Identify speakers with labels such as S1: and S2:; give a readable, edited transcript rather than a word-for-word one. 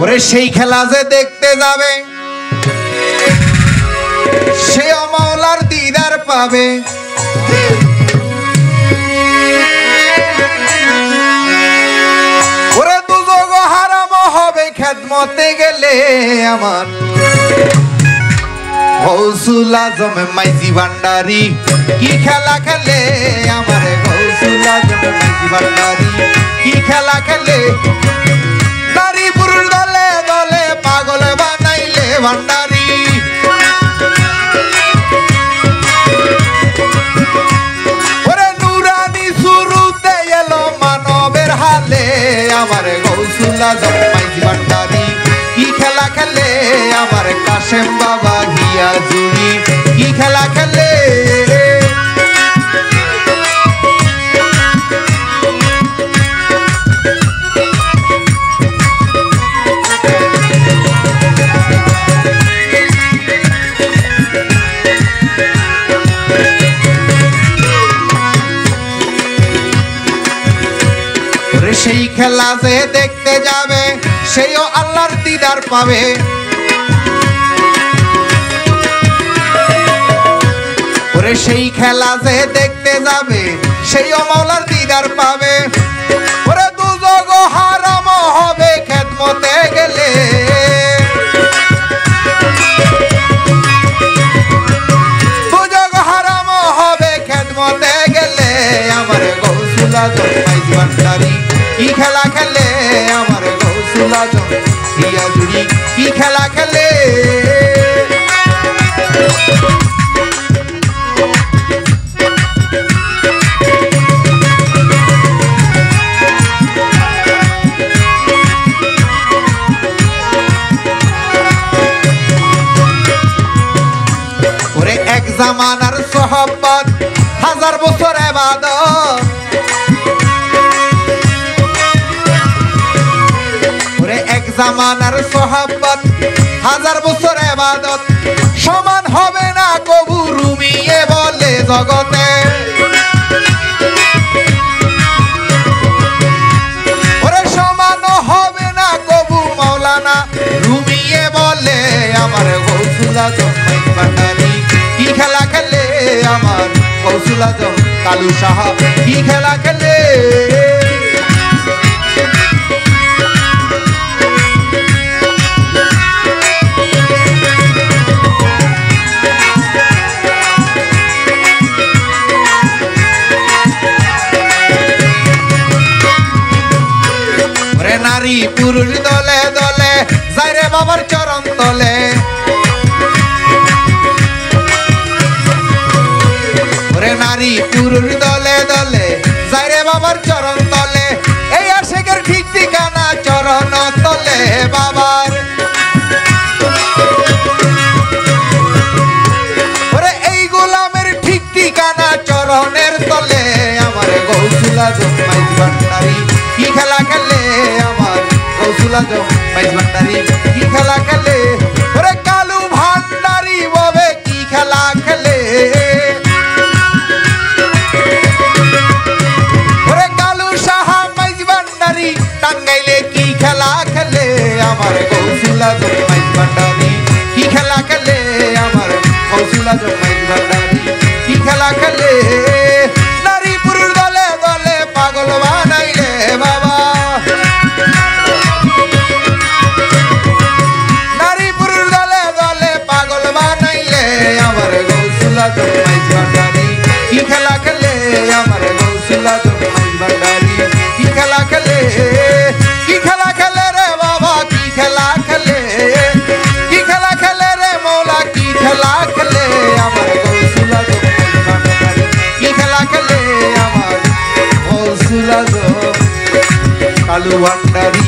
S1: ওরে সেই খেলা যে দেখতে যাবে সে মাওলার দিদার পাবে। ওরে দুজগ হারাম হবে খেদমতে গেলে আমার গৌসুল আজম মাইজি ভান্ডারি কি খেলা খেলে আমার গৌসুল আজম মাইজি ভান্ডারি কি খেলা খেলে। নারী পুরুষ দলে দলে পাগল বানাইলে ভান্ডারি। ওরে নুরানি শুরুতে এলো মানবের হালে আমার গৌসুল আজম মাইজি ভান্ডারি কি খেলা খেলে আমার কাশেম বাবা হিয়া জুড়ি কি খেলা খেলে। সেই খেলা যে দেখতে যাবে সেইও আল্লাহর দিদার পাবে। ওরে সেই খেলা যে দেখতে যাবে সেইও মাওলার দিদার পাবে। ওরে দুজগ হারাম হবে খেদমতে গেলে। দুজগ হারাম হবে খেদমতে গেলে আমার গৌসুল আজম মাইজি ভান্ডারি কি খেলা খেলে আমার গৌসুল আজম হিয়া জুড়ি কি খেলা খেলে। ওরে এক জামানার সোহবত হাজার বছর ইবাদত। এক জামানার সোহবত হাজার বছর ইবাদত সমান হবে না কবু রুমিয়ে বলে জগতে। ওরে সমান হবে না কবু মাওলানা রুমিয়ে বলে আমার গৌসুল আজম মাইজি ভান্ডারি কি খেলা খেলে আমার গৌসুল আজম কালু সাহা কি খেলা খেলে। নারী পুরুষ দলে দলে যাইরে বাবার চরণ তলে। ওরে নারী পুরুষ দলে দলে যাইরে বাবার চরণ তলে। এই আশেকের ঠিক ঠিকানা চরণ তলে বাবার। ওরে এই গোলামের ঠিক ঠিকানা চরণের তলে আমার গৌসুল আজম মাইজি ভান্ডারি কি খেলা খেলে আমার গৌসুল আজম মাইজি ভান্ডারি কি খেলা খেলে। ওরে কালু ভান্ডারি ববে কি খেলা খেলে। ওরে কালু সাহা মাইজি ভান্ডারি টাঙ্গাইলে কি খেলা খেলে আমার গৌসুল আজম মাইজি ভান্ডারি কি খেলা খেলে আমার গৌসুল আজম মাইজি ভান্ডারি কি খেলা খেলে। নারী পুরুষ দলে দলে পাগল বানাইলে বাবা। নারী পুরুষ দলে দলে পাগল বানাইলে আমার গৌসুল আজম মাইজি ভান্ডারি কি খেলা খেলে আমার গৌসুল আজম মাইজি ভান্ডারি কি খেলা খেলে। কি খেলা খেলে রে বাবা কি খেলা খেলে। কি খেলা খেলে রে মৌলা কি খেলা খেলে আমার গৌসুল আজম মাইজি ভান্ডারি কি খেলা খেলে আমার গৌসুল আজম কালু ভান্ডারি